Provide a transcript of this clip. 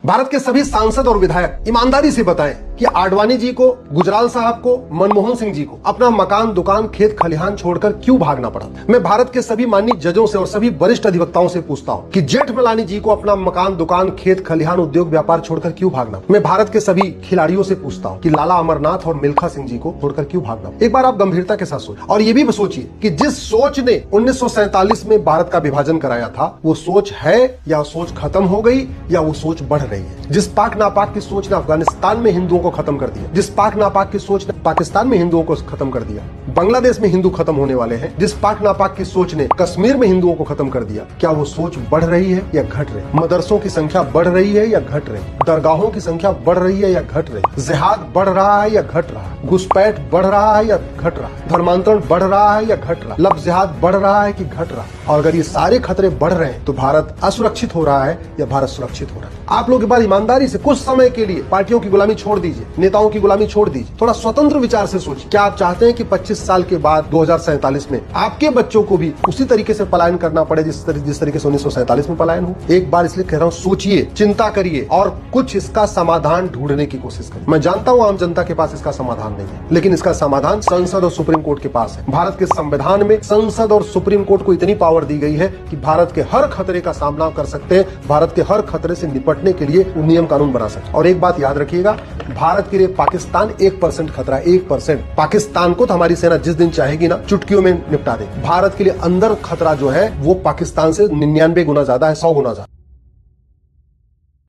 भारत के सभी सांसद और विधायक ईमानदारी से बताएं कि आडवाणी जी को, गुजराल साहब को, मनमोहन सिंह जी को अपना मकान, दुकान, खेत खलिहान छोड़कर क्यों भागना पड़ा। मैं भारत के सभी माननीय जजों से और सभी वरिष्ठ अधिवक्ताओं से पूछता हूं कि जेठमलानी जी को अपना मकान, दुकान, खेत खलिहान, उद्योग व्यापार छोड़कर क्यों भागना। मैं भारत के सभी खिलाड़ियों से पूछता हूं कि लाला अमरनाथ और मिल्खा सिंह जी को छोड़कर क्यों भागना। एक बार आप गंभीरता के साथ सोचिए और ये भी सोचिए कि जिस सोच ने 1947 में भारत का विभाजन कराया था, वो सोच है या सोच खत्म हो गई या वो सोच बढ़ रही है। जिस पाक नापाक की सोच ने अफगानिस्तान में हिंदुओं को खत्म कर दिया, जिस पाक नापाक की सोच ने पाकिस्तान में हिंदुओं को खत्म कर दिया, बांग्लादेश में हिंदू खत्म होने वाले हैं, जिस पाक नापाक की सोच ने कश्मीर में हिंदुओं को खत्म कर दिया, क्या वो सोच बढ़ रही है या घट रही है। मदरसों की संख्या बढ़ रही है या घट रही है। दरगाहों की संख्या बढ़ रही है या घट रही है। जिहाद बढ़ रहा है या घट रहा है। घुसपैठ बढ़ रहा है या घट रहा है। धर्मांतरण बढ़ रहा है या घट रहा है। लव जिहाद बढ़ रहा है कि घट रहा है। और अगर ये सारे खतरे बढ़ रहे हैं तो भारत असुरक्षित हो रहा है या भारत सुरक्षित हो रहा है। आप लोग एक बार ईमानदारी से कुछ समय के लिए पार्टियों की गुलामी छोड़ दीजिए, नेताओं की गुलामी छोड़ दीजिए, थोड़ा स्वतंत्र विचार से सोचिए। क्या आप चाहते हैं कि 25 साल के बाद 2047 में आपके बच्चों को भी उसी तरीके से पलायन करना पड़े जिस तरीके से 1947 में पलायन हो। एक बार इसलिए कह रहा हूँ, सोचिए, चिंता करिए और कुछ इसका समाधान ढूंढने की कोशिश करिए। मैं जानता हूँ आम जनता के पास इसका समाधान नहीं है, लेकिन इसका समाधान संसद और सुप्रीम कोर्ट के पास है। भारत के संविधान में संसद और सुप्रीम कोर्ट को इतनी पावर दी गई है कि भारत के हर खतरे का सामना कर सकते हैं, भारत के हर खतरे से निपटने के लिए नियम कानून बना सकते हैं। और एक बात याद रखिएगा, भारत के लिए पाकिस्तान 1% खतरा है, 1%। पाकिस्तान को तो हमारी सेना जिस दिन चाहेगी ना, चुटकियों में निपटा दे। भारत के लिए अंदर खतरा जो है वो पाकिस्तान से 99 गुना ज्यादा है, 100 गुना ज्यादा।